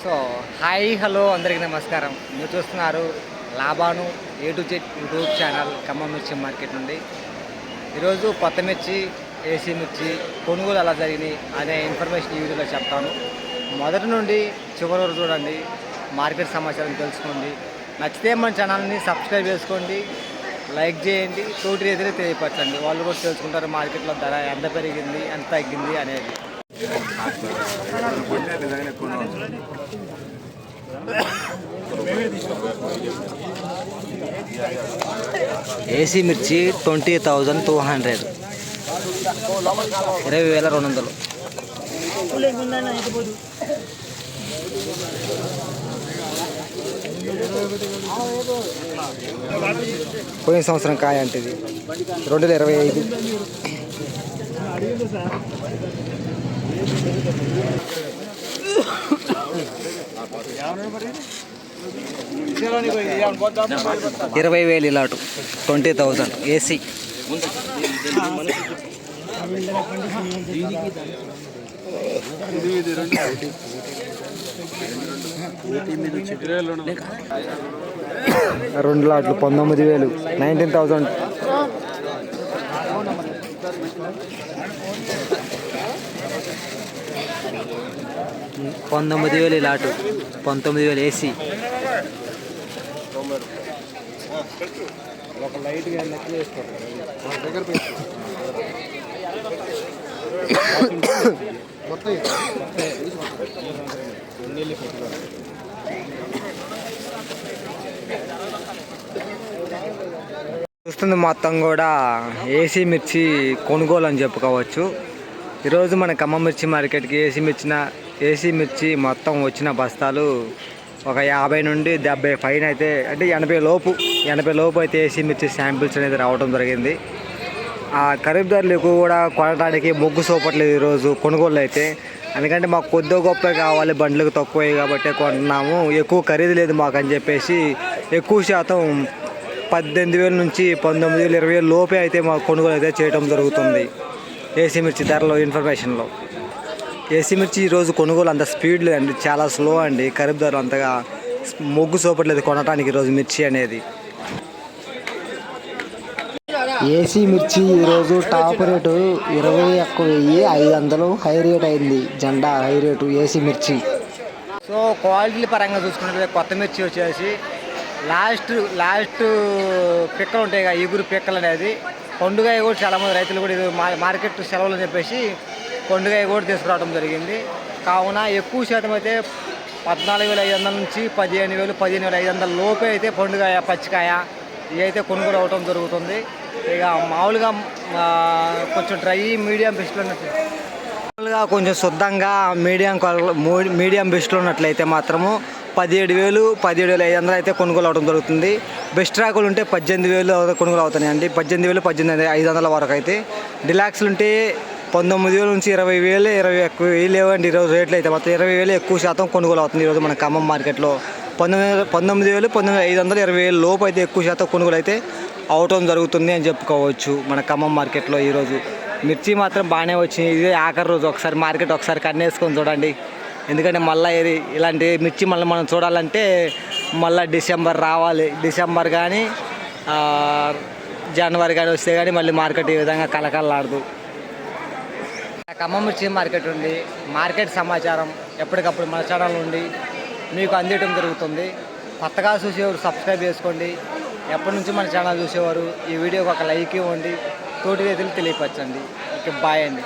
So hi hello అందరికీ నమస్కారం. మీరు చూస్తున్నారు లాభాను A to Z YouTube channel Khammam మిర్చి మార్కెట్ నుండి. ఈరోజు కొత్త మిర్చి, ఏసీ మిర్చి కొనుగోలు ఎలా జరిగినాయి అనే ఇన్ఫర్మేషన్ ఈ వీడియోలో చెప్తాను. మొదటి నుండి చివరి వరకు చూడండి, మార్కెట్ సమాచారం తెలుసుకోండి. నచ్చితే మన ఛానల్ని సబ్స్క్రైబ్ చేసుకోండి, లైక్ చేయండి, తోటి రైతులు తెలియపరచండి. వాళ్ళు కూడా తెలుసుకుంటారు మార్కెట్లో ధర ఎంత పెరిగింది, ఎంత తగ్గింది అనేది. ఏసీ మిర్చి 20,200, 20,200. పోయిన సంవత్సరం కాయ అంటే ఇది 2025. $20,000 ఇలాటు 20,000 ఏసీ. రెండు లాట్లు 19,000, 19,000. $19,000 లాటు, 19,000 ఏసీ. చూస్తుంది మొత్తం కూడా ఏసీ మిర్చి కొనుగోలు అని చెప్పుకోవచ్చు. ఈరోజు మన ఖమ్మం మిర్చి మార్కెట్కి ఏసీ మిర్చి మొత్తం వచ్చిన బస్తాలు ఒక 50 నుండి 70 పైన అయితే, అంటే 80 లోపు అయితే ఏసీ మిర్చి శాంపిల్స్ అనేది రావడం జరిగింది. ఆ ఖరీదారులు ఎక్కువ కూడా కొనడానికి మొగ్గు చూపట్లేదు ఈరోజు కొనుగోలు అయితే. ఎందుకంటే మాకు కొద్దిగా గొప్ప కావాలి, బండ్లకు తక్కువ కాబట్టి కొంటున్నాము, ఎక్కువ ఖరీదు లేదు మాకు అని చెప్పేసి ఎక్కువ శాతం 18,000 నుంచి 19,000, 20,000 లోపే అయితే మాకు కొనుగోలు అయితే చేయడం జరుగుతుంది. ఏసీ మిర్చి ధరలో ఇన్ఫర్మేషన్లో ఏసీ మిర్చి ఈరోజు కొనుగోలు అంత స్పీడ్ లేదండి, చాలా స్లో అండి. ఖరీదారులు అంతగా మొగ్గు చూపట్లేదు కొనడానికి ఈరోజు మిర్చి అనేది. ఏసీ మిర్చి ఈరోజు టాప్ రేటు 21,500 హై రేట్ అయింది. జెండా హై రేటు ఏసీ మిర్చి. సో క్వాలిటీ పరంగా చూసుకున్నట్లయితే కొత్త మిర్చి వచ్చేసి లాస్ట్ పిక్కలు ఉంటాయి కదా, ఈగురు పిక్కలు అనేది పండుగ కూడా చాలామంది రైతులు కూడా ఇది మార్కెట్ సెలవులు అని చెప్పేసి పండుగ కూడా తీసుకురావడం జరిగింది. కావున ఎక్కువ శాతం అయితే 14,500 నుంచి 15,000, 15,500 లోపే అయితే పండుగ పచ్చికాయ ఇవి అయితే కొనుగోలు అవ్వటం జరుగుతుంది. ఇక మామూలుగా కొంచెం డ్రై మీడియం బెస్ట్లో మామూలుగా కొంచెం శుద్ధంగా మీడియం బెస్ట్లో ఉన్నట్లయితే మాత్రము 17,000, 17,500 అయితే కొనుగోలు అవడం జరుగుతుంది. బెస్ట్ రాకులు ఉంటే 18,000 కొనుగోలు అవుతున్నాయి అండి. 18,000, 18,500 వరకు అయితే. డిలాక్స్లు ఉంటే 19,000 నుంచి 20,000, 21,000 లేవండి ఈరోజు రేట్లు అయితే. మొత్తం 20,000 ఎక్కువ శాతం కొనుగోలు అవుతుంది ఈరోజు మన ఖమ్మం మార్కెట్లో. 19,000, 19,500, 20,000 లోపు అయితే ఎక్కువ శాతం కొనుగోలు అయితే అవటం జరుగుతుంది అని చెప్పుకోవచ్చు మన ఖమ్మం మార్కెట్లో. ఈరోజు మిర్చి మాత్రం బాగానే వచ్చింది. ఇదే ఆఖరి రోజు, ఒకసారి మార్కెట్ ఒకసారి కన్నేసుకొని చూడండి. ఎందుకంటే మళ్ళీ ఇలాంటి మిర్చి మళ్ళీ మనం చూడాలంటే మళ్ళీ డిసెంబర్ రావాలి. డిసెంబర్ కానీ జనవరి కానీ వస్తే కానీ మళ్ళీ మార్కెట్ ఈ విధంగా కలకలలాడదు. ఖమ్మం మిర్చి మార్కెట్ ఉంది. మార్కెట్ సమాచారం ఎప్పటికప్పుడు మన ఛానల్ నుండి మీకు అందించడం జరుగుతుంది. కొత్తగా చూసేవారు సబ్స్క్రైబ్ చేసుకోండి. ఎప్పటి నుంచి మన ఛానల్ చూసేవారు ఈ వీడియోకి ఒక లైక్ ఇవ్వండి, తోటి రైతులు తెలియపరచండి. ఓకే, బాయ్ అండి.